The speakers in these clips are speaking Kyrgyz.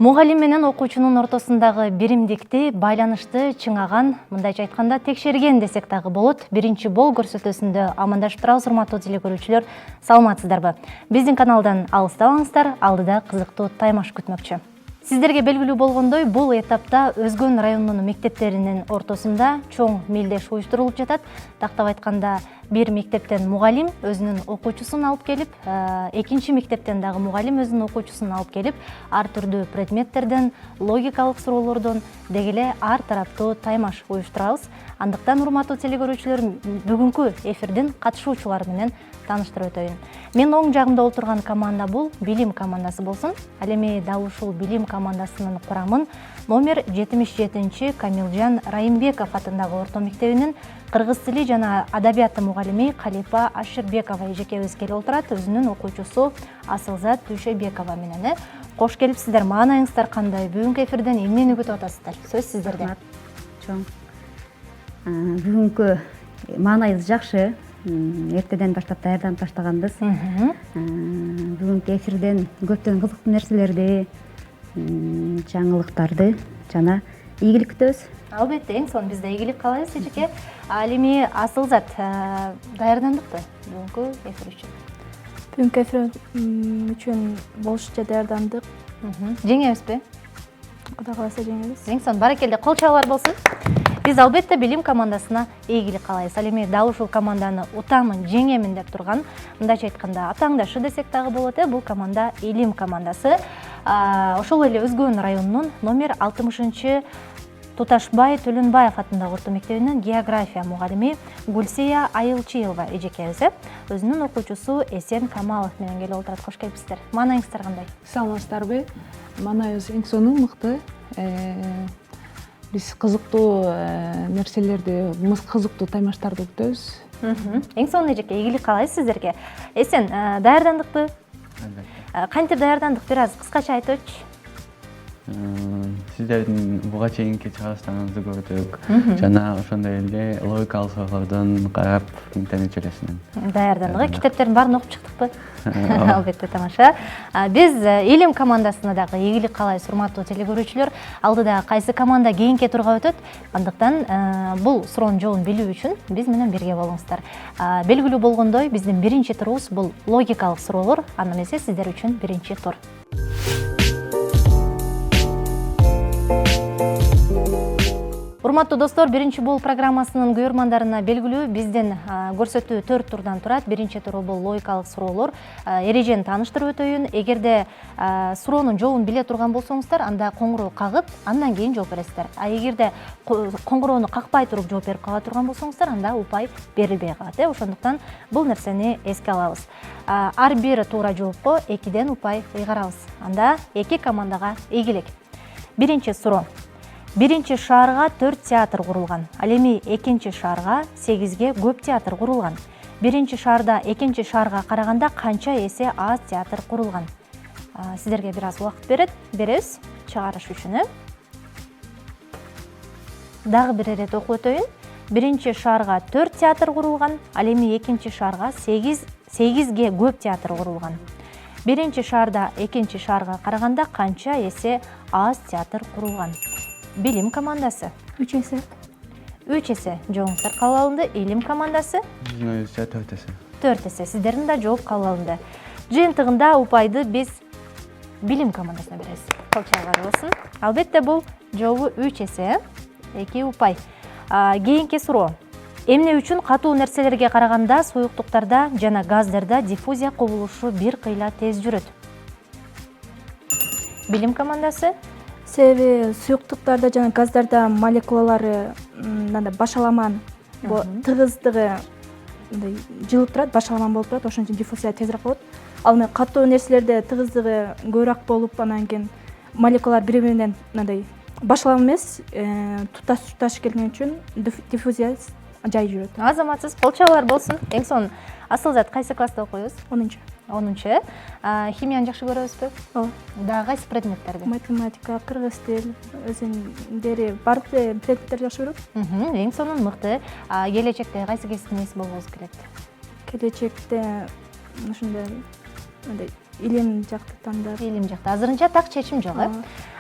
Мугалим менен окуучунун ортосундагы биримдикти, байланышты чыңаган, мындайча айтканда текшерген десек дагы болот. Биринчи бол көрсөтүүсүндө амандашып турабыз, урматтуу телекөрүүчүлөр. Саламатсыздарбы? Биздин каналдан алыстабаңыздар, алдыда кызыктуу таймаш күтмөкчү. Сиздерге белгилүү болгондой, бул этапта Өзгөн районунун мектептеринин ортосунда чоң мелдеш уюштурулуп жатат. Тактап айтканда, бир мектептен мугалим өзүнүн окуучусун алып келип, экинчи мектептен дагы мугалим өзүнүн окуучусун алып келип, ар түрдүү предметтерден, логикалык суроолордон деги эле ар тараптуу таймаш уюштурабыз. Андыктан, урматтуу телекөрүүчүлөр, бүгүнкү эфирдин катышуучулары менен тааныштырып өтөйүн. Мен оң жагымда отурган команда бул билим командасы болсун. Ал эми дал ушул билим командасынын курамын номер 77 Камилжан Райымбеков атындагы орто мектебинин кыргыз тили жана адабияты мугалими Калипа Аширбекова эжекебиз келип отурат. Өзүнүн окуучусу Асылзат Түйшөбекова менен. Кош келипсиздер. Маанайыңыздар кандай? Бүгүнкү эфирден эмнени күтүп атасыздар? Сөз сиздерде. Чоң. Бүгүнкү маанайыбыз жакшы. Эртеден баштап даярданып баштаганбыз. Бүгүнкү эфирден көптөгөн кызыктуу нерселерди, жаңылыктарды жана ийгилик күтөбүз. Албетте, эң сонун бизде ийгилик каалайбыз эжеке. Ал эми Асылзат, даярдандыкпы бүгүнкү эфир үчүн? Бүгүнкү эфир үчүн болушунча даярдандык. Жеңебизби? Кудай кааласа жеңебиз. Эң сонун, баракелде, кол чабуулар болсун. Биз албетте билим командасына ийгилик каалайбыз. Ал эми дал ушул команданы утамын, жеңемин деп турган, мындайча айтканда, атаңдашы десек дагы болот. Бул команда илим командасы. Ошол эле Өзгөн районунун номер 60 Туташбай Төлөнбаев атындагы орто мектебинин география мугалими Гульсия Айылчыелова эжекебиз өзүнүн окуучусу Эсен Камалов менен келип отурат. Кош келипсиздер. Маанайыңыздар кандай? Саламатсыздарбы? Маанайыбыз эң сонун, мыкты. Биз кызыктуу нерселерди, кызыктуу таймаштарды күтөбүз. Эң сонун эжеке, ийгилик каалайбыз сиздерге. Эсен, даярдандыкпы? Кантип даярдандык? Бир аз кыскача айтып Сиздердин буга чейинки чыгарыштарыңызды көрдүк. Жана ошондой эле логикалык суроолордон карап интернет желесинен даярдандык. Китептердин баарын окуп чыктыкпы? Албетте, тамаша. Биз илим командасына дагы ийгилик каалайбыз, урматтуу телекөрүүчүлөр. Алдыда кайсы команда кийинки турга өтөт. Андыктан бул суроонун жообун билүү үчүн биз менен бирге болуңуздар. Белгилүү болгондой, биздин биринчи турубуз бул логикалык суроолор. Аны эмесе сиздер үчүн биринчи тур. Урматтуу достор, биринчи бол программасынын көрөрмандарына белгилүү, биздин көрсөтүү 4 турдан турат. Биринчи туру бул логикалык суроолор. Эрежени тааныштырып өтөйүн. Эгерде суроонун жообун биле турган болсоңуздар, анда коңгуроо кагып, андан кийин жооп бересиздер. Эгерде коңгуроону какпай туруп жооп берип кала турган болсоңуздар, анда упай берилбей калат. Ошондуктан бул нерсени эске алабыз. Ар бир туура жоопко 2ден упай ыйгарабыз. Анда эки командага ийгилик. Биринчи суроо. Биринчи шаарга 4 театр курулган. Ал эми экинчи шаарга 8ге көп театр курулган. Биринчи шаарда экинчи шаарга караганда канча эсе аз театр курулган? Сиздерге бир аз убакыт беребиз чыгарыш үчүн. Дагы бир ирет окуп өтөйүн. Биринчи шаарга 4 театр курулган. Ал эми экинчи шаарга 8ге көп театр курулган. Биринчи шаарда экинчи шаарга караганда канча эсе аз театр курулган? Билим командасы. 3 эсе. 3 эсе. Жооңуздар кабыл алынды. Илим командасы. Биздин оюбузча 4 эсе. 4 эсе. Сиздердин да жооп кабыл алынды. Жыйынтыгында упайды биз билим командасына беребиз. Кол чабуулар болсун. Албетте бул жообу 3 эсе, 2 упай. Кийинки суроо. Эмне үчүн катуу нерселерге караганда суюктуктарда жана газдарда диффузия кубулушу бир кыйла тез жүрөт? Билим командасы. Себеби суюктуктарда жана газдарда молекулалары башаламан, тыгыздыгы жылып турат, башаламан болуп турат, ошон үчүн диффузия тезирээк болот. Ал эми катуу нерселерде тыгыздыгы көбүрөөк болуп, анан кийин молекулалар бири-биринен башаламан эмес, туташ келген үчүн диффузия жай жүрөт. Азаматсыз, кол чабуулар болсун. Эң сонун. Асылзат, кайсы класста окуйбуз? 10-чы. 10-чы. Химияны жакшы көрөбүзбү? Ооба. Дагы кайсы предметтерди? Математика, кыргыз тил, өзүндери баардык предметтерди жакшы көрөм. Эң сонун, мыкты. Келечекте кайсы кесиптин ээси болгуңуз келет? Келечекте ушундай илим жакты тандап. Илим жакты. Азырынча так чечим жок,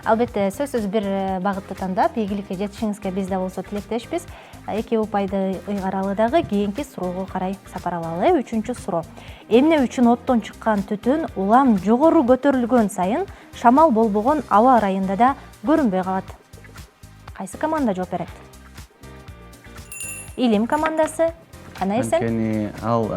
Албетте, сөзсүз бир багытты тандап, ийгиликке жетишиңизге биз да болсо тилектешпиз. 2 упайды ыйгаралы дагы кийинки суроого карай сапар алалы. 3-чү суроо. Эмне үчүн оттон чыккан түтүн улам жогору көтөрүлгөн сайын шамал болбогон аба ырайында да көрүнбөй калат? Кайсы команда жооп берет? Илим командасы. Кана эсен? Анткени ал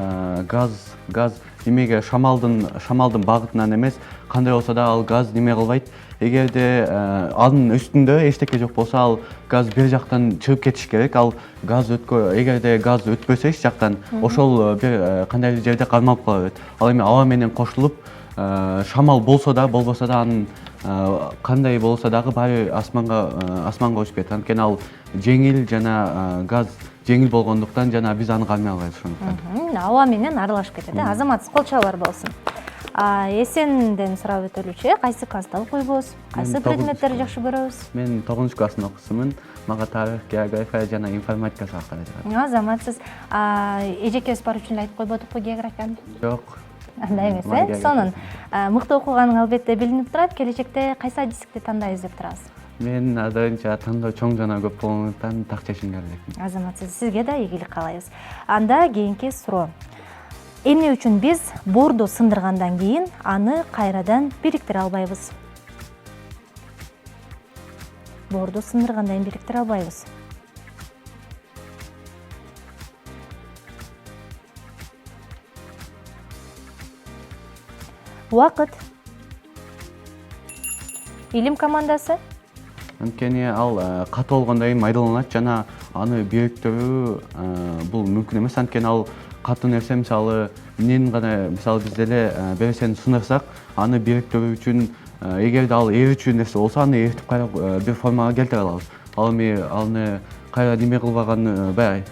газ немеге шамалдын багытынан эмес, кандай болсо да ал газ неме кылбайт. Эгерде анын үстүндө эчтеке жок болсо, ал газ бир жактан чыгып кетиш керек. Ал газ эгерде газ өтпөсө эч жактан, ошол бир кандайдыр жерде кармалып кала берет. Ал эми аба менен кошулуп, шамал болсо да, болбосо да анын кандай болсо дагы баары асманга учуп кетет. Анткени ал жеңил жана газ жеңил болгондуктан жана биз аны кармай албайбыз ошондуктан. Аба менен аралашып кетет. Азамат, кол чабар болсун. Эсенден сурап өтөлүчү, кайсы класста окуйбуз? Кайсы предметтерди жакшы көрөбүз? Мен 9 классын окуусумун. Мага тарых, география жана информатика сабактары жагат. Азамат, сиз эжекебиз бар үчүн айтып койбодукпу географияны? Жок. Андай эмес, сонун. Мыкты окуганың албетте билинип турат. Келечекте кайсы адистикти тандайбыз деп турасыз? Мен азырынча тандоо чоң жана көп болгондуктан так чечимге келдим. Азамат, сизге да ийгилик каалайбыз. Анда кийинки суроо. Эмне үчүн биз борду сындыргандан кийин аны кайрадан бириктире албайбыз? Борду сындыргандан кийин бириктире албайбыз. Убакыт. Илим командасы. Анткени ал катуу болгондон кийин майдаланат жана аны бириктирүү бул мүмкүн эмес. Анткени ал катуу нерсе, мисалы эмнени гана, мисалы биз деле бир нерсени сындырсак, аны бириктирүү үчүн эгерде ал эричүү нерсе болсо, аны эритип кайра бир формага келтире алабыз. Ал эми аны кайра неме кылбаган, баягы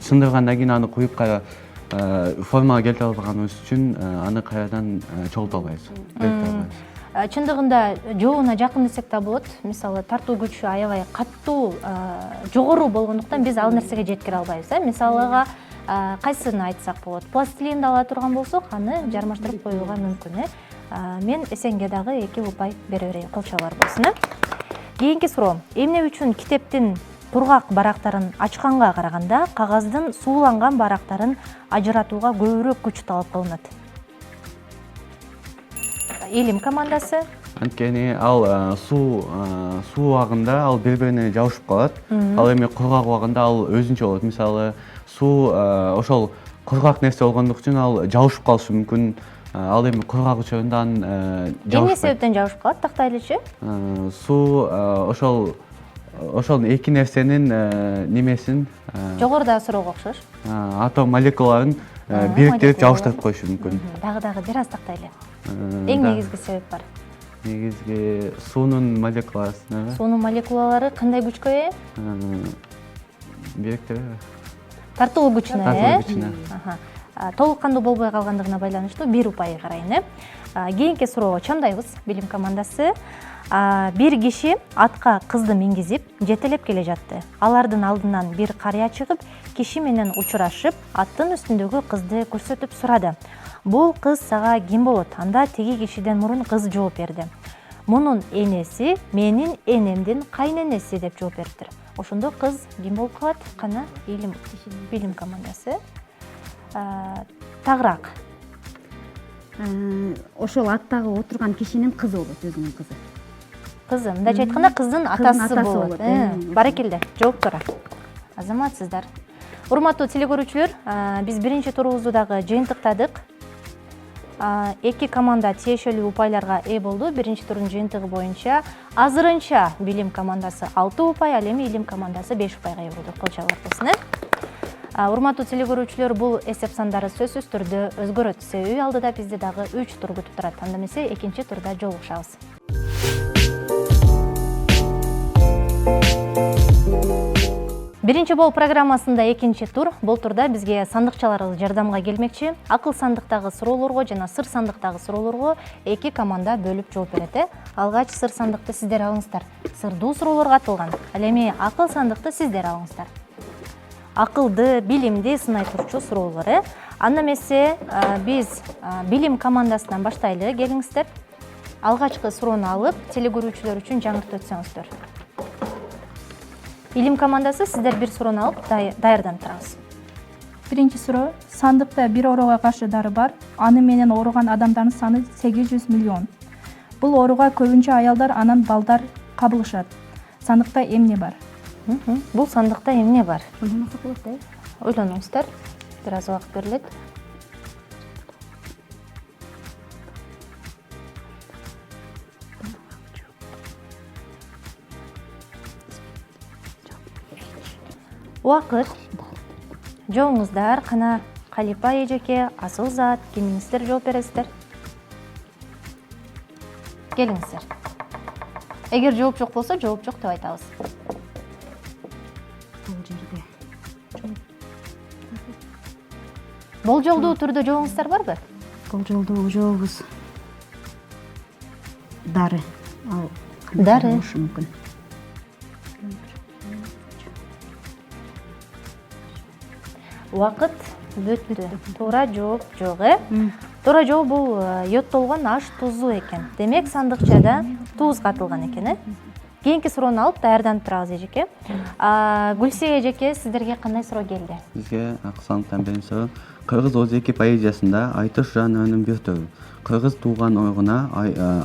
сындыргандан кийин аны куюп кайра формага келтире албаганыбыз үчүн аны кайрадан чогулта албайбыз. Чындыгында жообуна жакын десек да болот. Мисалы тартуу күчү аябай каттуу, жогору болгондуктан биз ал нерсеге жеткире албайбыз. Мисалыга кайсыны айтсак болот? Пластилинди ала турган болсок, аны жармаштырып коюуга мүмкүн. Мен эсенге дагы 2 упай бере берейин, кол чабар болсун. Кийинки суроо. Эмне үчүн китептин кургак барактарын ачканга караганда кагаздын сууланган барактарын ажыратууга көбүрөөк күч талап кылынат? Илим командасы. Анткени ал суу убагында ал бири-бирине жабышып калат. Ал эми кургак убагында ал өзүнчө болот. Мисалы суу ошол кургак нерсе болгондуктан ал жабышып калышы мүмкүн. Ал эми кургак учурунда анын Эмне себептен жабышып калат? Тактайлычы? Суу ошол эки нерсенин немесин Жогорудагы суроого окшош. атом молекулаларын бириктирип жабыштырып коюшу мүмкүн. Дагы бир аз тактайлы. Эң негизги себеп бар. Негизги суунун молекуласына. Суунун молекулалары кандай күчкө ээ? Бириктирип. Тартылуу күчүнө, күчүнө. Толук кандуу болбой калгандыгына байланыштуу 1 упай карайын. Кийинки суроого чамдайбыз, билим командасы. Бир киши атка кызды мингизип, жетелеп келе жатты. Алардын алдынан бир карыя чыгып, киши менен учурашып, аттын үстүндөгү кызды көрсөтүп сурады. Бул кыз сага ким болот? Анда теги кишиден мурун кыз жооп берди. Мунун энеси менин энемдин кайненеси деп жооп бериптир. Ошондо кыз ким болуп калат? Кана билим командасы. Тагыраак. Ошол аттагы отурган кишинин кызы болот, өзүнүн кызы. Кызы, мындайча айтканда кыздын атасы болот. Баракелде, жооптора. Азаматсыздар. Урматтуу телекөрүүчүлөр, биз биринчи турубузду дагы жыйынтыктадык. 2 команда тиешелүү упайларга ээ болду. Биринчи турдун жыйынтыгы боюнча азырынча билим командасы 6 упай, ал эми илим командасы 5 упайга ээ болду. Кол чабар болсун. Урматтуу телекөрүүчүлөр, бул эсеп сандары сөзсүз түрдө өзгөрөт. Себеби алдыда бизде дагы 3 тур күтүп турат. Анда эмесе экинчи турда жолугушабыз. Биринчи бол программасында экинчи тур. Бул турда бизге сандыкчаларыбыз жардамга келмекчи. Акыл сандыктагы суроолорго жана сыр сандыктагы суроолорго 2 команда бөлүп жооп берет. Алгач сыр сандыкты сиздер алыңыздар. Сырдуу суроолор катылган. Ал эми акыл сандыкты сиздер алыңыздар. акылды, билимди сынай турчу суроолор. Анда эмесе биз билим командасынан баштайлы. Келиңиздер. Алгачкы суроону алып, телекөрүүчүлөр үчүн жаңыртып өтсөңүздөр. Билим командасы сиздер бир суроону алып даярданып турабыз. Биринчи суроо. Сандыкта бир ооруга каршы дары бар. Аны менен ооруган адамдардын саны 800 миллион. Бул ооруга көбүнчө аялдар анан балдар кабылышат. Сандыкта эмне бар? Бул сандыкта эмне бар? Ойлонсок болот да. Ойлонуңуздар. Бир аз убакыт берилет. Убакыт. Жооңуздар, кана Калипа эжеке, Асылзат, кимиңиздер жооп бересиздер? Келиңиздер. Эгер жооп жок болсо, жооп жок деп айтабыз. Бул жерде Болжолдуу түрдө жооңуздар барбы? бул жолдо жообуз дары. Ал Дары. болушу мүмкүн. Убакыт бүттү. Туура жооп жок, Туура жооп бул йодтолгон аш тузу экен. Демек сандыкчада туз катылган экен, Кийинки суроону алып даярданып турабыз эжеке. Гүлсия эжеке, сиздерге кандай суроо келди? Бизге аксаңтан берген суроо. Кыргыз Озеки поэзиясында айтыш жанрынын бир түрү. Кыргыз тууган ойгуна,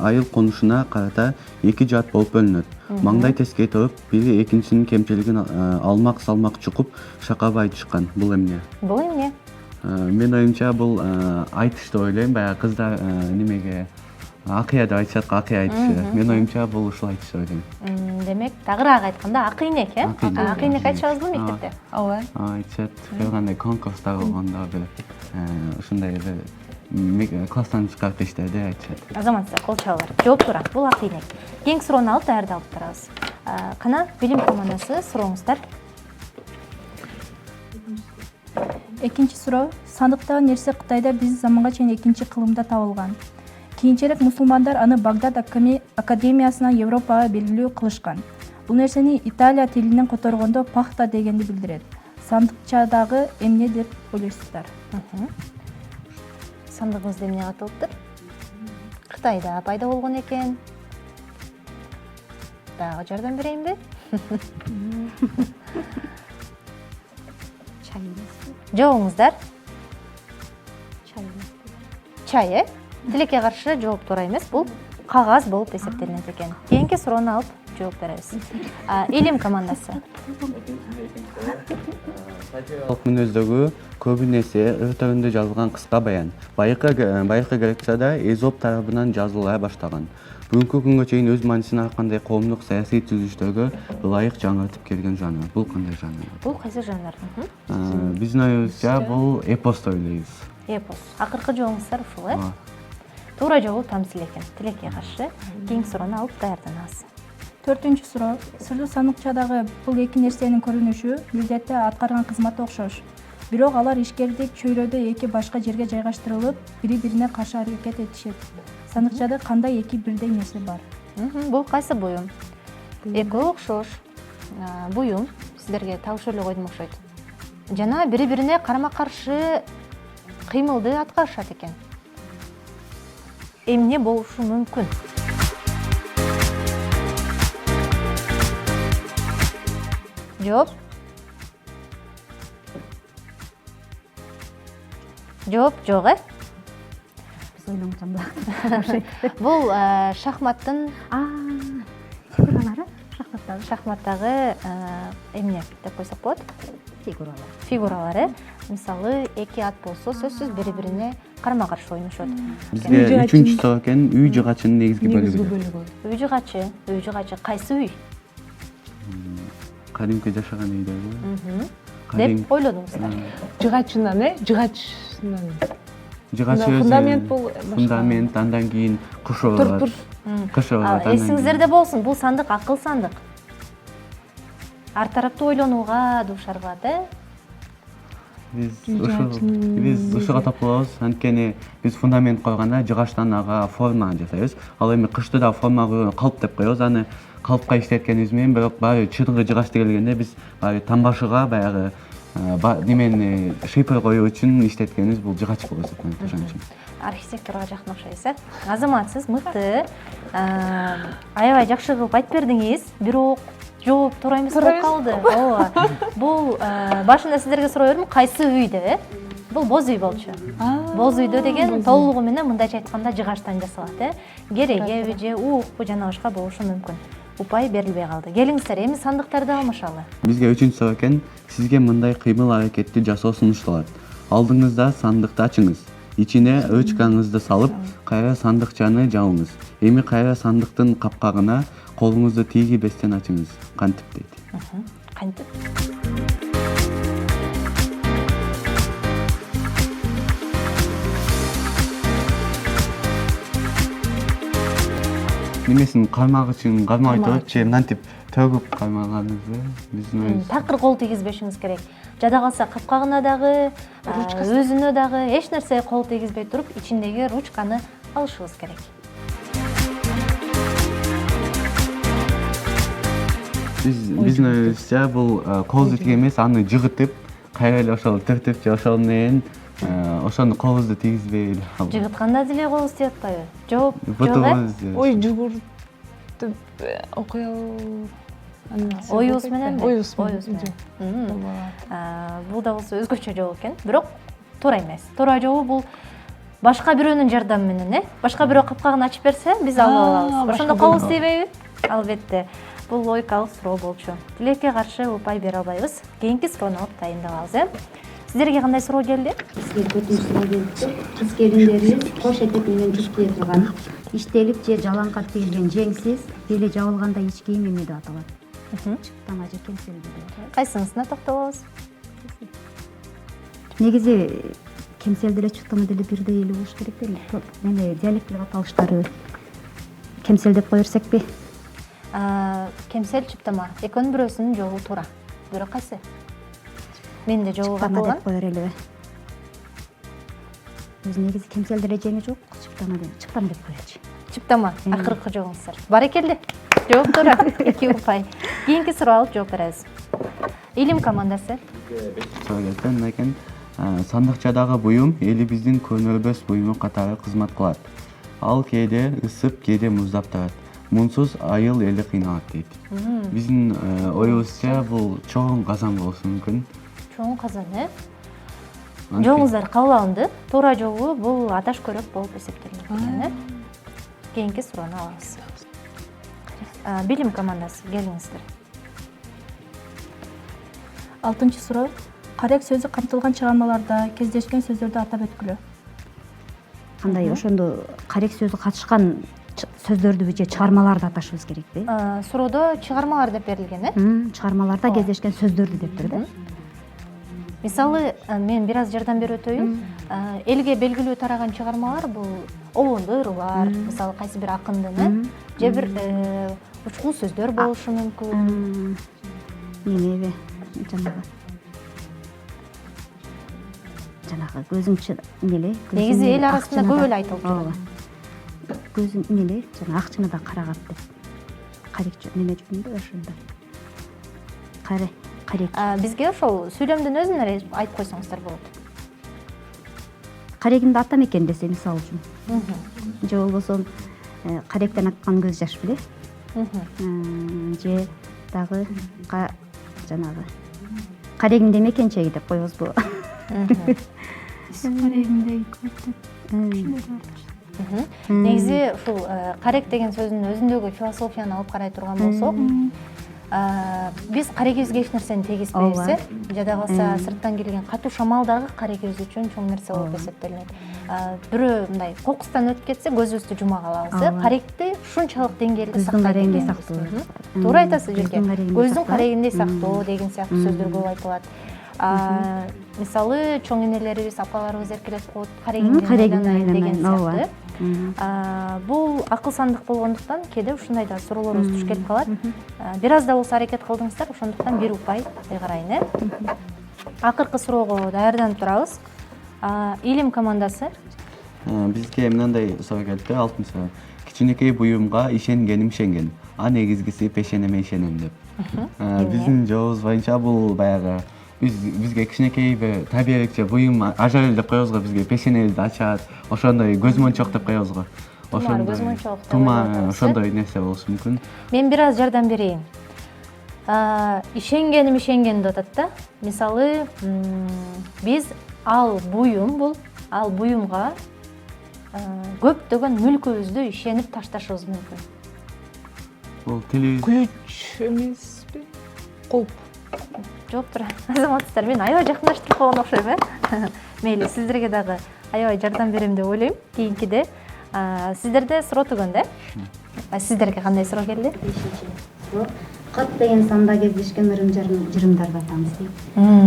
айыл конушуна карата эки жат болуп бөлүнөт. Маңдай тескей туруп, бири экинчинин кемчилигин алмак салмак чукуп шакабай айтышкан. Бул эмне? Бул эмне? Мен оюмча бул айтыш деп ойлойм. Баягы кыздар немеге акыя деп айтышат, акыя айтышы. Мен оюмча бул ушул айтыш деп ойлойм. Демек, тагыраак айтканда акыйнек, Акыйнек айтышабызбы мектепте? ооба. Айтышат. Бир кандай конкурстар болгондо бир ушундай бир класстан чыгарып иштерди айтышат. Азаматсыздар, кол чабуулар. Жооп туура. Бул акыйнек. Кийинки суроону алып даярдалып турабыз. Кана билим командасы сурооңуздар. Экинчи суроо. Сандыктагы нерсе Кытайда биз заманга чейин экинчи кылымда табылган. Кийинчерээк мусулмандар аны Багдад академиясынан Европага белгилүү кылышкан. Бул нерсени Италия тилинен которгондо пахта дегенди билдирет. Сандыкчадагы эмне деп ойлойсуздар? Сандыгыңызда эмне катылыптыр? Кытайда пайда болгон экен. Дагы жардам берейинби? Чай эмес. Жообуңуздар? Чай эмес. Чай, Тилекке каршы жооп туура эмес, бул кагаз болуп эсептелинет экен. Кийинки суроону алып жооп беребиз. Илим командасы. Сатиралык мүнөздөгү көбү нерсе өртөгүндө жазылган кыска баян. Байыркы Грецияда Эзоп тарабынан жазыла баштаган. Бүгүнкү күнгө чейин өз маанисин ар кандай коомдук саясий түзүлүштөргө ылайык жаңыртып келген жанр. Бул кандай жанр? Бул кайсы жанр? Биздин оюбузча бул эпос деп ойлойбуз. Эпос. Акыркы жооңуздар ушул, Туура жообу тамсил экен. Тилекке каршы кийинки суроону алып даярданабыз. Төртүнчү суроо. Сырдуу сандыкчадагы бул эки нерсенин көрүнүшү милдетте аткарган кызматы окшош. Бирок алар ишкердик чөйрөдө эки башка жерге жайгаштырылып, бири-бирине каршы аракет этишет. Сандыкчада кандай эки бирдей нерсе бар? Бул кайсы буюм? Экөө окшош. Буюм сиздерге табыш эле койдум окшойт. Жана бири-бирине карама-каршы кыймылды аткарышат экен. Эмне болушу мүмкүн? Жооп? Жооп жок, Биз ойлонгон булак. Бул шахматтын Фигуралары, шахматтагы эмне деп койсок болот? Фигуралары. Мисалы, эки ат болсо, сөзсүз бири-бирине карама-каршы ойношот. Бизге үчүнчү суроо экен, үй жыгачынын негизги бөлүгү. Үй жыгачы кайсы үй? Кадимки жашаган үйдөгү. Деп ойлодуңуздар. Жыгачынан, жыгачынан. Жыгачы Фундамент бул фундамент, андан кийин кышоо бар. Кышоо бар. Эсиңиздерде болсун, бул сандык акыл сандык. Ар тараптуу ойлонууга дуушар кылат, Биз ушуга топтолобуз. Анткени биз фундамент койгондо жыгачтан ага форма жасайбыз. Ал эми кышты да форма калп деп коебуз. Аны калпка иштеткенибиз менен, бирок баягы чыдыргы жыгачты келгенде биз баягы тамбашыга баягы немени шипер коюу үчүн иштеткенибиз бул жыгач болуп эсептелет ошон үчүн. Архитекторго жакын окшойсуз, азаматсыз, мыкты, аябай жакшы кылып айтып бердиңиз, бирок жооп туура эмес болуп калды. Ооба. Бул башында сиздерге суроо бердим, кайсы үйдө? Бул боз үй болчу. Боз үйдө деген толугу менен мындайча айтканда жыгачтан жасалат, керегеби же уукпу жана башка болушу мүмкүн. Упай берилбей калды. Келиңиздер, эми сандыктарды алмашалы. Бизге үчүнчү суроо экен, сизге мындай кыймыл аракетти жасоо сунушталат. Алдыңызда сандыкты ачыңыз. Ичине ручкаңызды салып, кайра сандыкчаны жабыңыз. Эми кайра сандыктын капкагына колуңузду тийгизбестен ачыңыз. Кантип дейт. Кантип? Немесин кармагычын кармай туруп, же мынтип төгүп кармаганыңызды биздин оюбуз. Такыр кол тийгизбешиңиз керек. Жада калса капкагына дагы, өзүнө дагы эч нерсеге кол тийгизбей туруп, ичиндеги ручканы алышыбыз керек. Биздин оюбузча бул кол жетке эмес, аны жыгытып, кайра эле ошол тиртип же ошол менен ошону колубузду тийгизбей эле алып. Жыгытканда деле колубуз тийип атпайбы? Жооп, Ой, жүгүртүп окуялуу. Оюбуз менен? Оюбуз менен. Бул да болсо өзгөчө жол экен, бирок туура эмес. Туура жолу бул башка бирөөнүн жардамы менен, башка бирөө капкагын ачып берсе, биз алып алабыз. Ошондо колубуз тийбейби? Албетте. Бул логикалык суроо болчу. Тилекке каршы упай бере албайбыз. Кийинки суроону алып дайындалабыз, Сиздерге кандай суроо келди? Бизге төртүнчү суроо келипти. Кыз келиндерибиз кош этек менен жүктөй турган, иштелип же жалаңкап кийилген жеңсиз, бели жабылганда ич кийим эме деп аталат. Чыптама же кемселди деп. Кайсыңысына токтолобуз? Негизи кемсел деле чыптама деле бирдей эле болуш керек да. Эме диалектилик аталыштары кемсел деп кое берсекпи? Кемсел, чыптама. Экөөнүн бирөөсүнүн жолу туура. Бирок кайсы? Менде жолу Чыптама катылган. деп кое берели. Өзү негизи кемсел деле жеңи жок, чыптама деп коелучу. Чыптама, акыркы жолуңуздар. Барекелди. Жооп туура. 2 упай. Кийинки суроо алып жооп беребиз. Илим командасы. Мына экен, сандыкчадагы буюм элибиздин көнөрбөс буюму катары кызмат кылат. Ал кээде ысып, кээде муздап турат. Мунсуз айыл эли кыйналат дейт. Биздин оюбузча бул чоң казан болушу мүмкүн. Чоң казан, Жолуңуздар кабыл алынды. Туура жолу бул аташ көрөк болуп эсептелет экен, Кийинки суроону алабыз. Билим командасы, келиңиздер. 6-чы суроо. Карек сөзү камтылган чыгармаларда кездешкен сөздөрдү атап өткүлө. Кандай ошондо карек сөзү катышкан сөздөрдү же чыгармаларды аташыбыз керекпи? Суроодо чыгармалар деп берилген, Чыгармаларда кездешкен сөздөрдү дептир да. Мисалы, мен бир аз жардам берип өтөйүн. Элге белгилүү тараган чыгармалар бул обондуу ырлар, мисалы кайсы бир акындын, же бир учкул сөздөр болушу мүмкүн. Эмеби, жанагы көзүң эмеле? Негизи эл арасында көп эле айтылып жүрөт. Көзүң эмеле, жана акчыны да карагат деп. Карек неме жүрүндө ошондо. Карек. Бизге ошол сүйлөмдүн өзүн эле айтып койсоңуздар болот. Карегимди атам экен десе мисалы үчүн. Же болбосо каректен аккан көз жаш беле? Же дагы жанагы карегимди эмекенчеги деп койбозбу? Карегимдеги Негизи ушул карек деген сөздүн өзүндөгү философияны алып карай турган болсок, биз карегибизге эч нерсени тийгизбейбиз, жада калса сырттан келген катуу шамал дагы карегибиз үчүн чоң нерсе болуп эсептелинет. Бирөө мындай кокустан өтүп кетсе көзүбүздү жума калабыз, каректи ушунчалык деңгээлде сактайт. Туура айтасыз, Жеке. Көздүн карегиндей сактоо деген сыяктуу сөздөр көп айтылат. Мисалы, чоң энелерибиз, апаларыбыз эркелетип коет, карегиңди деген сыяктуу. Бул акыл сандык болгондуктан кээде ушундай да суроолорубуз туш келип калат. Бир аз да болсо аракет кылдыңыздар, ошондуктан 1 упай ыйгарайын. Акыркы суроого даярданып турабыз. Илим командасы. Бизге мындай суроо келди, 6-чы суроо. Кичинекей буюмга ишенгеним ишенген, а негизгиси пешенеме ишенем деп. Биздин жообуз боюнча бул баягы бизге кичинекей табияликче буюм ажал деп коебуз го, бизге пешенебизди ачат, ошондой көзмончок деп коебуз го. Тумар, көзмончок деп тумар, ойлоп ошондой нерсе болушу мүмкүн. Мен бир аз жардам берейин. Ишенгеним деп атат да. Мисалы, биз ал буюмга көптөгөн мүлкүбүздү ишенип ташташыбыз мүмкүн. Бул тилибиз Ключ эмеспи? Кулп. Жооптур. Азаматсыздар, мен аябай жакындаштырып койгон окшойм, Мейли, сиздерге дагы аябай жардам берем деп ойлойм кийинкиде. Сиздерде суроо түгөн да? Сиздерге кандай суроо келди? 5-чи. 40 деген санда кездешкен ырым-жырымдарды атабыз дейт.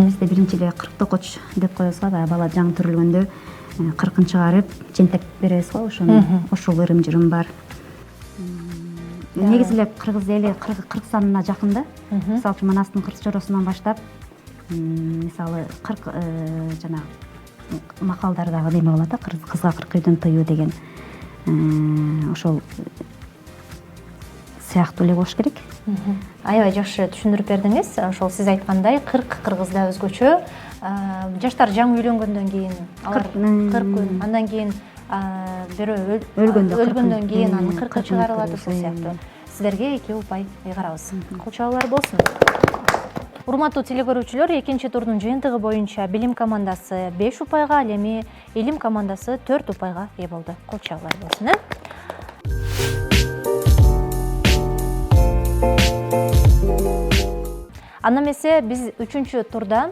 Бизде биринчиде 40 токоч деп коебуз го, бала жаңы төрөлгөндө 40-ын чыгарып, чентек беребиз го, ошол ырым-жырым бар. Негизи эле кыргыз эли 40 санына жакын да. Мисалы үчүн Манастын 40 чоросунан баштап, мисалы 40 жана макалдардагы неме болот да, кызга 40 үйдөн тыюу деген. Ошол сыяктуу эле болуш керек. Аябай жакшы түшүндүрүп бердиңиз. Ошол сиз айткандай 40 кыргызда өзгөчө. Жаштар жаңы үйлөнгөндөн кийин алар 40 күн, андан кийин бирөө өлгөндөн кийин анын 40 чыгарылат, ошол сыяктуу. Сиздерге 2 упай ыйгарабыз. Кулчалуулар болсун. Урматтуу телекөрүүчүлөр, экинчи турдун жыйынтыгы боюнча билим командасы 5 упайга, ал эми илим командасы 4 упайга ээ болду. Кулчалуулар болсун. Анда эмесе биз 3-чү турда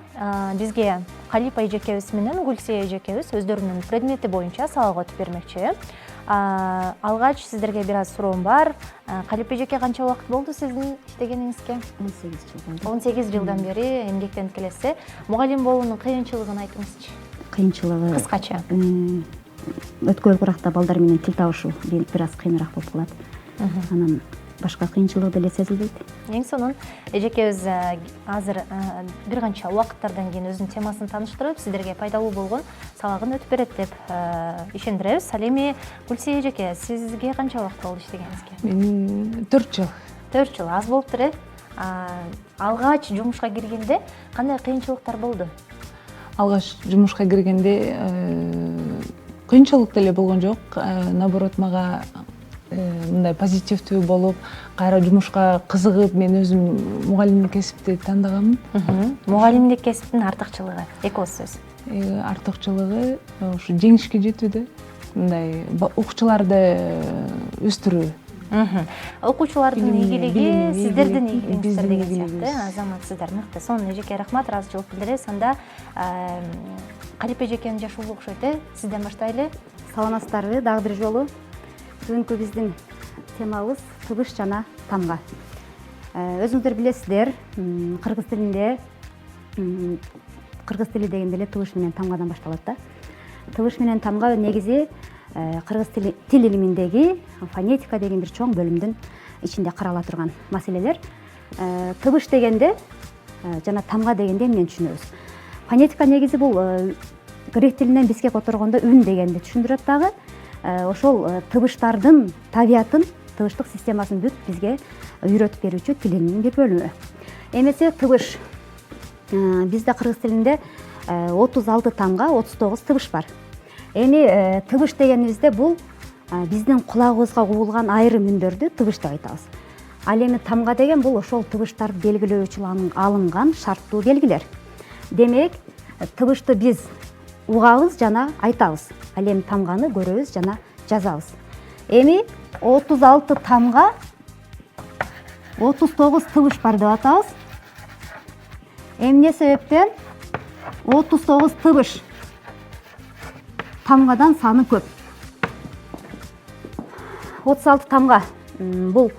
бизге Калипа эжекебиз менен Гүлсия эжекебиз өздөрүнүн предмети боюнча сабак өтүп бермекчи. Алгач сиздерге бир аз суроом бар. Калипа эжеке, канча убакыт болду сиздин иштегениңизге? 18 жыл. 18 жылдан бери эмгектенип келесиз. Мугалим болуунун кыйынчылыгын айтыңызчы. Кыйынчылыгы Кыскача. Өткөн уракта балдар менен тил табышуу бир аз кыйыныраак болуп калат. Анан башка кыйынчылык деле сезилбейт. Эң сонун эжекебиз азыр бир канча убакыттардан кийин өзүнүн темасын тааныштырып, сиздерге пайдалуу болгон сабагын өтүп берет деп ишендиребиз. Ал эми Гүлсия эжеке, сизге канча убакыт болду иштегениңизге? Мен 4 жыл. 4 жыл аз болуптур, Алгач жумушка киргенде кандай кыйынчылыктар болду? Алгач жумушка киргенде кыйынчылык деле болгон жок. Наоборот, мага мындай позитивдүү болуп, кайра жумушка кызыгып, мен өзүм мугалимдик кесипти тандаганмын. Мугалимдик кесиптин артыкчылыгы, эки ооз сөз. Артыкчылыгы ушу жеңишке жетүүдө, мындай окуучуларды өстүрүү. Окуучулардын ийгилиги сиздердин ийгилигиңиздер деген ийгилигибиз. сыяктуу. Азаматсыздар, мыкты. Сонун эжеке, рахмат, ыраазычылык билдиребиз. Анда Калипа эжекенин жашообу окшойт, сизден баштайлы. Саламатсыздарбы, дагы бир жолу. Бүгүнкү биздин темабыз тыбыш жана тамга. Өзүңүздөр билесиздер, кыргыз тилинде кыргыз тили дегенде эле тыбыш менен тамгадан башталат да. Тыбыш менен тамга негизи кыргыз тил илиминдеги фонетика деген бир чоң бөлүмдүн ичинде карала турган маселелер. Тыбыш дегенде жана тамга дегенде эмнени түшүнөбүз? Фонетика негизи бул грек тилинен бизге которгондо үн дегенди түшүндүрөт дагы. Ошол тыбыштардын табиятын, тыбыштык системасын бүт бизге үйрөтүп берүүчү тилинин бир бөлүмү. Эмесе тыбыш бизде кыргыз тилинде 36 тамга, 39 тыбыш бар. Эми тыбыш дегенибизде бул биздин кулагыбызга угулган айрым үндөрдү тыбыш деп айтабыз. Ал эми тамга деген бул ошол тыбыштарды белгилөө үчүн алынган шарттуу белгилер. Демек, тыбышты биз угабыз жана айтабыз. Ал эми тамганы көрөбүз жана жазабыз. Эми 36 тамга, 39 тыбыш бар деп атабыз. Эмне себептен 39 тыбыш тамгадан саны көп. 36 тамга бул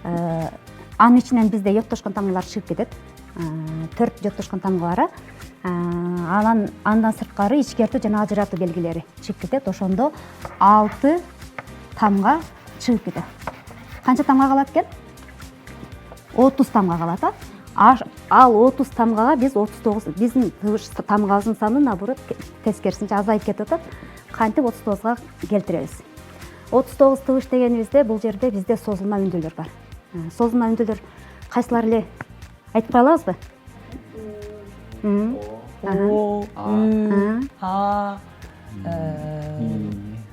анын ичинен бизде йоттошкон тамгалар чыгып кетет. 4 йоттошкон тамга бар. Андан сырткары ичкертүү жана ажыратуу белгилери чыгып кетет. Ошондо 6 тамга чыгып кетет. Канча тамга калат экен? 30 тамга калат. Ал 30 тамгага биз 39, биздин тыбыш тамгабыздын саны наоборот тескерисинче азайып кетип атат. Кантип 39га келтиребиз. 39 тыбыш дегенибизде бул жерде бизде созулма үндөлөр бар. Созулма үндөлөр кайсылар эле айтып кала аласызбы? О, Ү, А,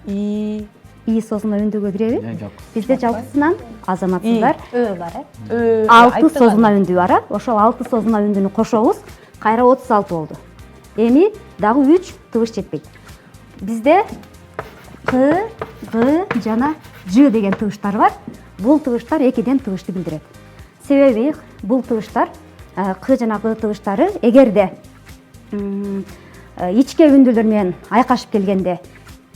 И, И созуна үндүгө киреби? Жок. Бизде жалпысынан азаматсыздар Ө бар э. 6 созуна үндү бар. Ошол 6 созуна үндүнү кошобуз, кайра 36 болду. Эми дагы 3 тыбыш жетпейт. Бизде К, Г жана Ж деген тыбыштар бар. Бул тыбыштар экиден тыбышты билдирет. Себеби бул тыбыштар К жана Г тыбыштары эгерде ичке үндүлөр менен айкашып келгенде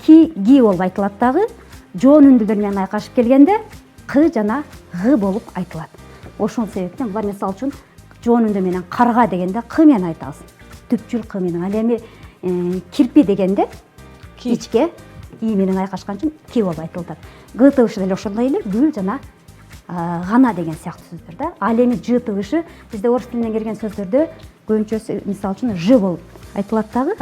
ки болуп айтылат дагы, жоон үндүлөр менен айкашып келгенде К жана Г болуп айтылат. Ошол себептен булар мисалы үчүн жоон үндү менен карга дегенде К менен айтабыз. Түпчүл К менен. Ал эми кирпи дегенде ичке И менен айкашкан үчүн ки болуп айтылат. Г тыбышы деле ошондой эле гүл жана гана деген сыяктуу сөздөр да. Ал эми Ж тыбышы бизде орус тилинен келген сөздөрдө көбүнчөсү мисалы үчүн Ж болуп айтылат дагы,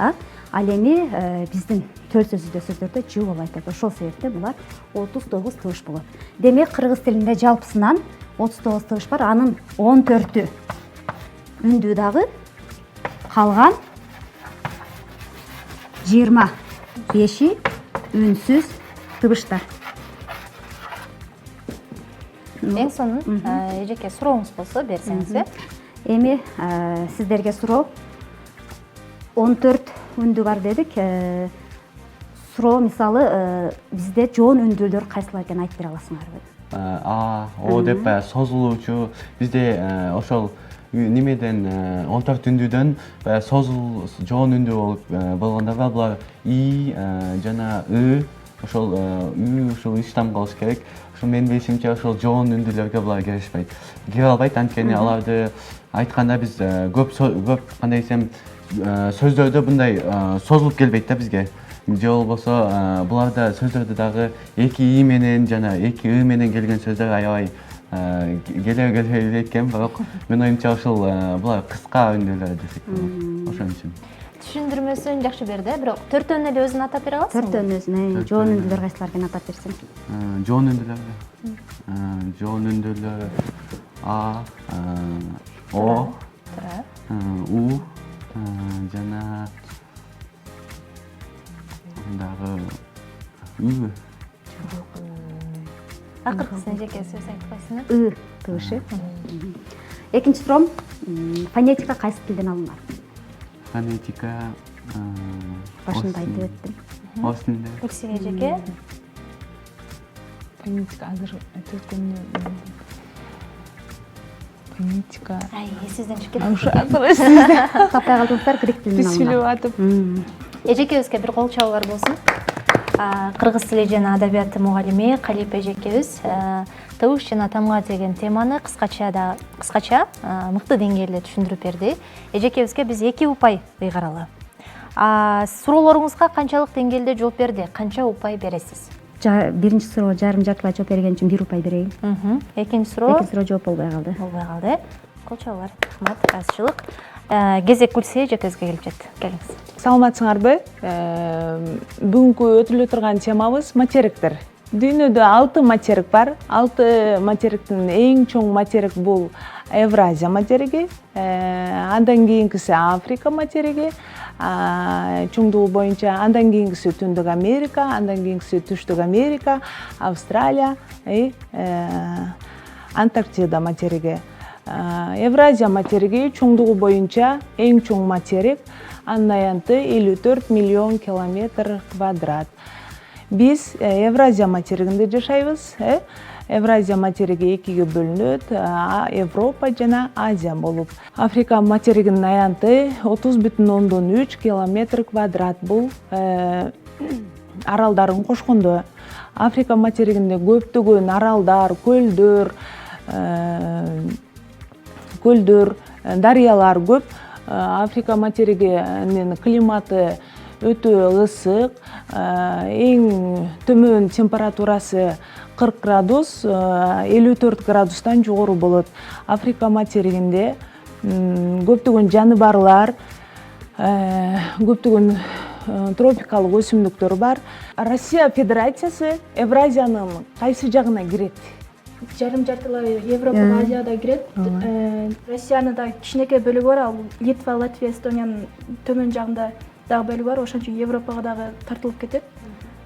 ал эми биздин төл сөзүдө сөздөрдө Ж болуп айтылат. Ошол себептен булар 39 тыбыш болот. Демек кыргыз тилинде жалпысынан 39 тыбыш бар, анын 14-ү үндүү дагы, калган 25-и үнсүз тыбыштар. Эң сонун эжеке сурооңуз болсо берсеңизби. Эми сиздерге суроо 14 үндү бар дедик. Суроо мисалы бизде жоон үндүүлөр кайсылар экенин айтып бере аласыңарбы? А, О деп баягы созулуучу бизде ошол немеден 14 үндүүдөн баягы жоон үндүү болгондор бар. Булар И жана Ы, ошол Үй ушул иштам кылыш керек. Ошол менин билишимче ошол жоон үндүүлөргө булар келишпейт. Кире албайт, анткени аларды айтканда биз көп кандай десем сөздөрдө мындай созулуп келбейт да бизге. Же болбосо буларда сөздөрдө дагы 2 И менен жана 2 Ы менен келген сөздөр аябай келе экен, бирок мен оюмча ошол булар кыска үндүүлөр десек болот. Ошон үчүн. Түшүндүрмөсүн жакшы берди, бирок төртөөнүн эле өзүн атап бере аласыңбы? Төртөөнүн өзүнө жоон үндүүлөр кайсылар экенин атап берсең. Жоон үндүүлөр. Жоон үндүүлөр А, О, У жана дагы Ü. Акыркысын эжеке сөз айтып койсуңуз. И тыбышы. Экинчи суроом, фонетика кайсы тилден алынган? Фонетика Башында айтып өттүм. Орус тилинде. Уксик эжеке. фонетика азыр айтып өткөнү фонетика. Эсизден чыгып кетти. Ушу акыры Таппай калдыңыздар, грек тилинен алынган. сүйлөп атып. Эжекебизге бир кол чабуулар болсун. Кыргыз тили жана адабияты мугалими Калип эжекебиз тыбыш жана тамга деген теманы кыскача мыкты деңгээлде түшүндүрүп берди. Эжекебизге биз 2 упай ыйгаралы. Суроолоруңузга канчалык деңгээлде жооп берди? Канча упай бересиз? Биринчи суроо жарым жартылай жооп берген үчүн 1 упай берейин. Экинчи суроо жооп болбой калды. Кол чабуулар. Рахмат, ыраазычылык. Кезек Гүлсия эжекебизге келип жетти. Келиңиз. Саламатсыңарбы? Бүгүнкү өтүлө турган темабыз материктер. Дүйнөдө 6 материк бар. 6 материктин эң чоң материк бул Евразия материги, андан кийинкиси Африка материги, чоңдугу боюнча андан кийинкиси Түндүк Америка, андан кийинкиси Түштүк Америка, Австралия, Антарктида материги. Евразия материги чоңдугу боюнча эң чоң материк, анын аянты 54 миллион километр квадрат. Биз Евразия материгинде жашайбыз. Евразия материги 2-ге бөлүнөт, Европа жана Азия болуп. Африка материгинин аянты 30,3 километр квадрат. Бул аралдарын кошкондо. Африка материгинде көптөгөн аралдар, көлдөр, дарыялар көп. Африка материгинин климаты өтө ысык, эң төмөн температурасы 40 градус, 54 градустан жогору болот. Африка материгинде көптөгөн жаныбарлар, көптөгөн тропикалык өсүмдүктөр бар. Россия Федерациясы Евразиянын кайсы жагына кирет жарым жартылай Европага, Азияда кирет. Россиянын да кичинекей бөлүгү бар, ал Литва, Латвия, Эстониянын төмөн жагында дагы бөлүгү бар, ошон үчүн Европага дагы тартылып кетет.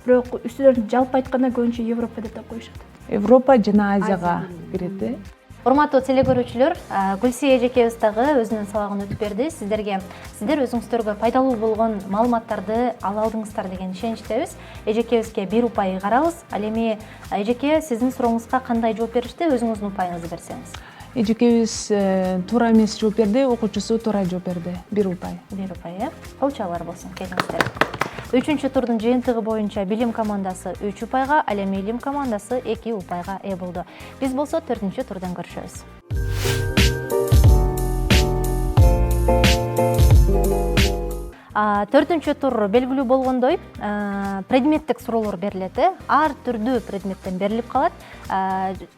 Бирок үстүнөн жалпы айтканда көбүнчө Европа деп коюшат. Европа жана Азияга кирет. Урматтуу телекөрүүчүлөр, Гүлсия эжекебиз дагы өзүнүн сабагын өтүп берди. Сиздер өзүңүздөргө пайдалуу болгон маалыматтарды ала алдыңыздар деген ишеничтебиз. Эжекебизге 1 упай карабыз. Ал эми эжеке, сиздин сурооңузга кандай жооп беришти? Өзүңүздүн упайыңызды берсеңиз. Эжекебиз туура эмес жооп берди, окуучусу туура жооп берди. 1 упай. 1 упай, Кылчалар болсун, келиңиздер. 3-чү турдун жыйынтыгы боюнча билим командасы 3 упайга, ал эми илим командасы 2 упайга ээ болду. Биз болсо 4-чү турдан көрүшөбүз. 4-чү тур белгилүү болгондой, предметтик суроолор берилет. Ар түрдүү предметтен берилип калат.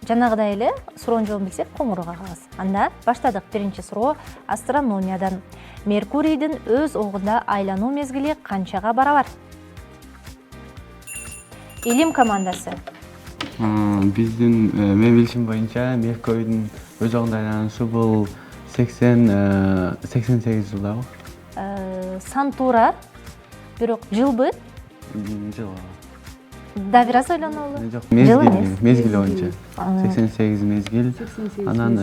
Жанагыдай эле суроонун жообун билсек, коңгуроо кагабыз. Анда баштадык. 1-чи суроо астрономиядан. Меркурийдин өз огунда айлануу мезгили канчага барабар? Илим командасы. Биздин мен билишим боюнча Меркурийдин өз огунда айлануусу бул 88 жылдабы? Сан туура, бирок жылбы? Жыл. Да, бир аз ойлонолу. Жок, мезгил боюнча. 88 мезгил. Анан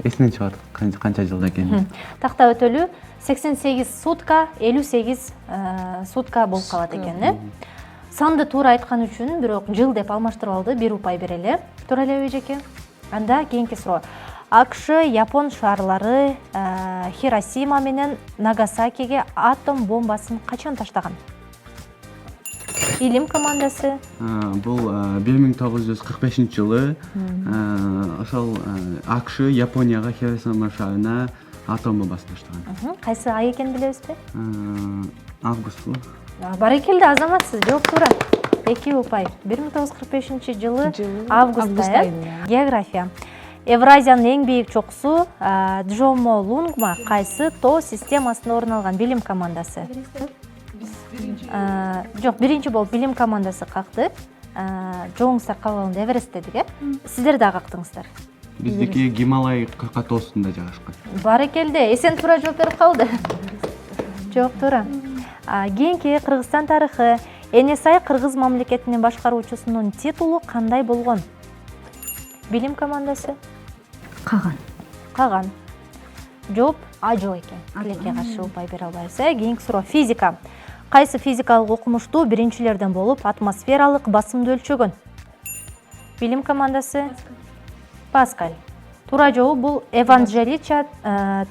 эсинен чыгат канча жылда экенин. Такта өтөлүү 88 сутка, 58 сутка болуп калат экен. Санды туура айткан үчүн, бирок жыл деп алмаштырып алды, 1 упай берели. Туура элеби эжеке? Анда кийинки суроо. АКШ Япон шаарлары Хиросима менен Нагасакиге атом бомбасын качан таштаган? Илим командасы. Бул 1945-жылы ошол АКШ Японияга Хиросима шаарына атом бомбасын таштаган. Кайсы ай экенин билебизби? Августбу. Барекелде, азаматсыз, жооп туура. 2 упай. 1945-жылы августта. География. Евразиянын эң бийик чокусу Джомолунгма кайсы тоо системасында орун алган? Билим командасы. Жок, 1-чи болуп билим командасы какты. Жооңуздар кабыл алганда Эверест дедик, Сиздер да кактыңыздар. Биздики Гималай кыркатоосунда жайгашкан. Барекелде, эсен туура жооп берип калды. Жок, туура. Кийинки Кыргызстан тарыхы. Энесай кыргыз мамлекетинин башкаруучусунун титулу кандай болгон? Билим командасы. Каган. Жооп А жок экен. Тилекке каршы упай бере албайбыз. Кийинки суроо физика. Кайсы физикалык окумуштуу биринчилерден болуп атмосфералык басымды өлчөгөн? Билим командасы. Паскаль. Туура жообу бул Эванжелича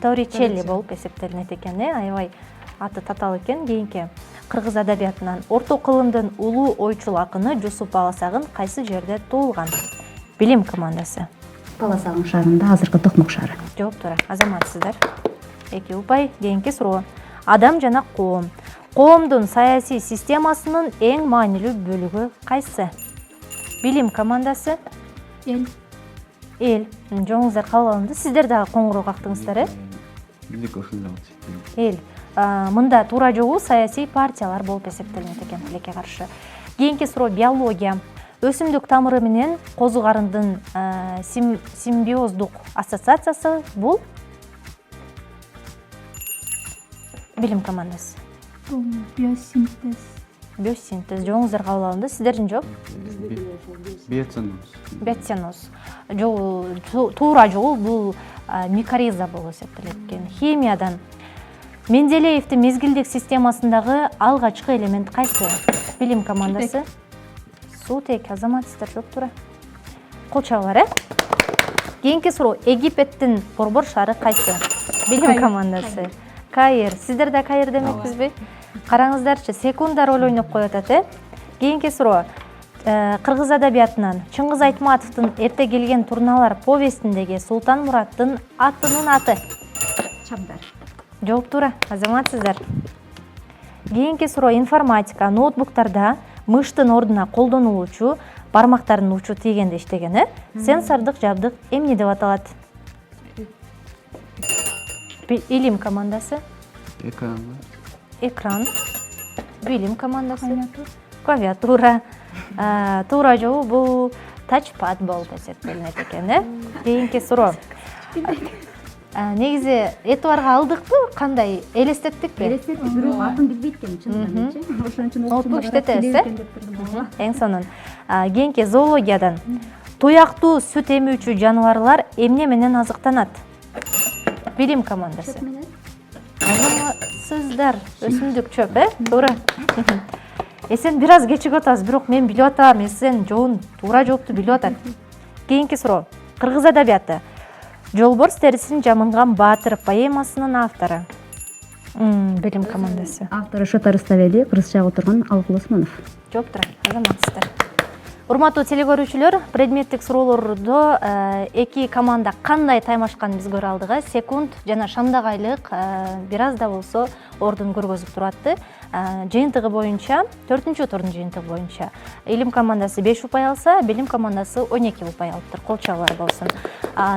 Торричелли болуп эсептелинет экен. Аябай аты татаал экен. Кийинки кыргыз адабиятынан орто кылымдын улуу ойчул акыны Жусуп Баласагын кайсы жерде туулган? Билим командасы. Баласагын шаарында, азыркы Токмок шаары. Жооп туура. Азаматсыздар. 2 упай. Кийинки суроо. Адам жана коом. Коомдун саясий системасынын эң маанилүү бөлүгү кайсы? Билим командасы. Эл. Жооңуздар кабыл алынды. Сиздер дагы коңгуроо кактыңыздар, Биздики ошондой болчу. Эл. Мында туура жообу саясий партиялар болуп эсептелинет экен, тилекке каршы. Кийинки суроо биология. Өсүмдүк тамыры менен козу карындын симбиоздук ассоциациясы бул? Билим командасы. Биосинтез. Жооңуздар кабыл алынды. Сиздердин жооп? Биоценоз. Туура жообу бул микориза болуп эсептелет экен. Химиядан. Менделеевдин мезгилдик системасындагы алгачкы элемент кайсы? Билим командасы. Суутек. Азаматсыздар, жооп туура. Кол чабалар, Кийинки суроо. Египеттин борбор шаары кайсы? Билим командасы. Каир. Сиздер да Каир демекпизби? Караңыздарчы, секундар ойлоп коюп атат, Кийинки суроо. Кыргыз адабиятынан Чыңгыз Айтматовдун «Эрте келген турналар» повестиндеги Султан Мураттын атынын аты? Чабдар. Жооп туура. Азаматсыздар. Кийинки суроо. Информатика. Ноутбуктарда мыштын ордуна колдонулуучу бармактардын учу тийгенде иштеген, сенсордук жабдык эмне деп аталат? Илим командасы. Экран. Билим командасы. Клавиатура. Туура жообу бул тачпад болуп эсептелинет экен. Кийинки суроо. Негизи этибарга алдыкпы, кандай элестеттикпи? Элестеттик, бирок атын билбейт экен чынында элчи. Ошон үчүн Ноутбук иштетебиз, Эң сонун. Кийинки зоологиядан. Туяктуу сүт эмүүчү жаныбарлар эмне менен азыктанат? Билим командасы. Сыздар, өсүмдүк, чөп, туура. Сен бир аз кечигип атасыз, бирок мен билип атам, сен жоон туура жоопту билип атат. Кийинки суроо. Кыргыз адабияты. Жолборс терисин жамынган баатыр поэмасынын автору. Билим командасы. Автору Шотар Ставели, кыргызчага отурган Алкул Осмонов. Жооп тура, азаматсыздар. Урматтуу телекөрүүчүлөр, предметтик суроолордо эки команда кандай таймашканын биз көрө алдык. Секунд жана Шамдагайлык бир аз да болсо ордун көргөзүп тураттı. Жыйынтыгы боюнча, 4-чү турдун жыйынтыгы боюнча Илим командасы 5 упай алса, Билим командасы 12 упай алыптыр. Кол чабуулар болсун.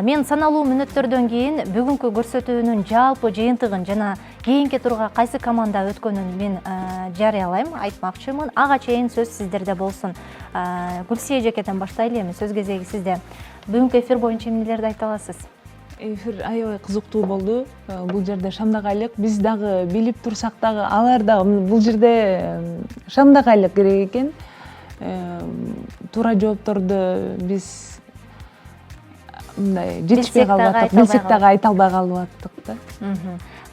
Мен саналуу мүнөттөрдөн кийин бүгүнкү көрсөтүүнүн жалпы жыйынтыгын жана кийинки турга кайсы команда өткөнүн мен жарыялайм, айтмакчымын. Ага чейин сөз сиздерде болсун. Гүлсие эжекеден баштайлы эми, сөз кезеги сизде. Бүгүнкү эфир боюнча эмнелерди айта аласыз? Эфир аябай кызыктуу болду. Бул жерде Шамдагайлык биз дагы билип турсак дагы алар дагы бул жерде Шамдагайлык керек экен. Туура жоопторду биз мындай жетишпей калып аттык, билсек дагы айта албай калып аттык да.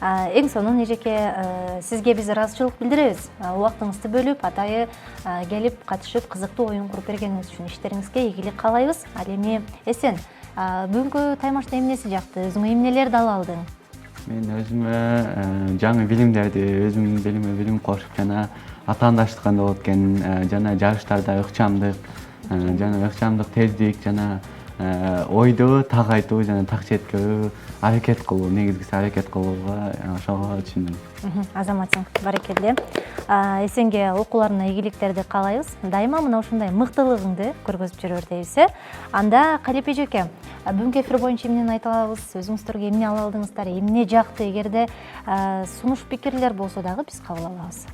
Эң сонун эжеке, сизге биз ыраазычылык билдиребиз. Убактыңызды бөлүп, атайы келип катышып, кызыктуу оюн куруп бергениңиз үчүн иштериңизге ийгилик каалайбыз. Ал эми Эсен, бүгүнкү таймашта эмнеси жакты? Өзүңө эмнелерди ала алдың? Мен өзүмө жаңы билимдерди, өзүмдүн билим кошуп жана атаандаштык кандай болот экен, жана жарыштарда ыкчамдык, тездик жана ойду так айтуу жана так жеткирүү, аракет кылуу, негизгиси аракет кылууга ошого түшүндүм. Азаматсың, баракелде. Эсенге окууларына ийгиликтерди каалайбыз. Дайыма мына ушундай мыктылыгыңды көргөзүп жүрөр дейбиз. Анда Калип эжеке, бүгүнкү эфир боюнча эмнени айта алабыз? Өзүңүздөргө эмне ала алдыңыздар? Эмне жакты? Эгерде сунуш пикирлер болсо дагы биз кабыл алабыз.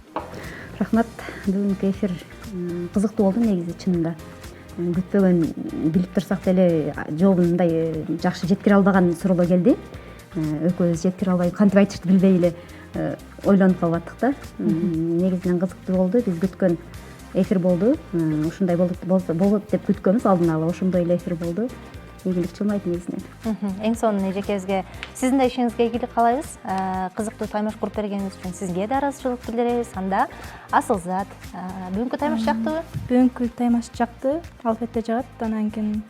Рахмат. Бүгүнкү эфир кызыктуу болду негизи чынында. Күтпөгөн, билип турсак деле жообун мындай жакшы жеткире албаган суроолор келди. Экөөбүз жеткире албай, кантип айтышты билбей эле ойлонуп калып аттык да. Негизинен кызыктуу болду. Биз күткөн эфир болду. Ушундай болот деп күткөнбүз алдын ала. Ошондой эле эфир болду. Ийгилик чылмайт негизинен. Эң сонун эжекебизге сиздин да ишиңизге ийгилик каалайбыз. Кызыктуу таймаш куруп бергениңиз үчүн сизге да ыраазычылык билдиребиз. Анда Асылзат, бүгүнкү таймаш жактыбы? Бүгүнкү таймаш жакты, албетте жагат. Анан кийин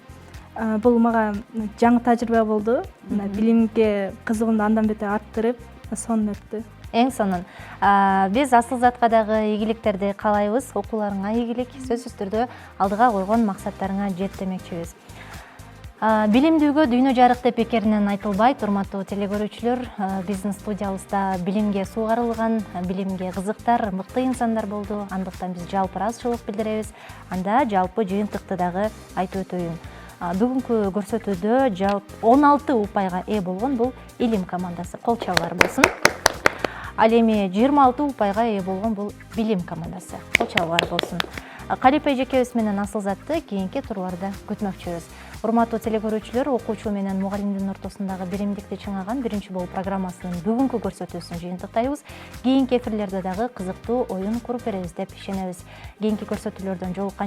бул мага жаңы тажрыйба болду. Билимге кызыгуумду андан бетер арттырып, сонун өттү. Эң сонун. Биз Асылзатка дагы ийгиликтерди каалайбыз. Окууларыңа ийгилик, сөзсүз түрдө алдыга койгон максаттарыңа жет демекчибиз. Билимдүүгө дүйнө жарык деп бекеринен айтылбайт. Урматтуу телекөрүүчүлөр, биздин студиябызда билимге суугарылган, билимге кызыктар, мыкты инсандар болду. Андыктан биз жалпы ыраазычылык билдиребиз. Анда жалпы жыйынтыкты дагы айтып өтөйүн. Бүгүнкү көрсөтүүдө 16 упайга ээ болгон бул Илим командасы. Кол чабуулар болсун. Ал эми 26 упайга ээ болгон бул Билим командасы. Кол чабуулар болсун. Калип эжекебиз менен Асылзатты кийинки турларда күтмөкчүбүз. Урматтуу телекөрүүчүлөр, окуучу менен мугалимдин ортосундагы биримдикти чыңаган биринчи болуп программасынын бүгүнкү көрсөтүүсүн жыйынтыктайбыз. Кийинки эфирлерде дагы кызыктуу оюн куруп беребиз деп ишенебиз. Кийинки көрсөтүүлөрдөн жолукканча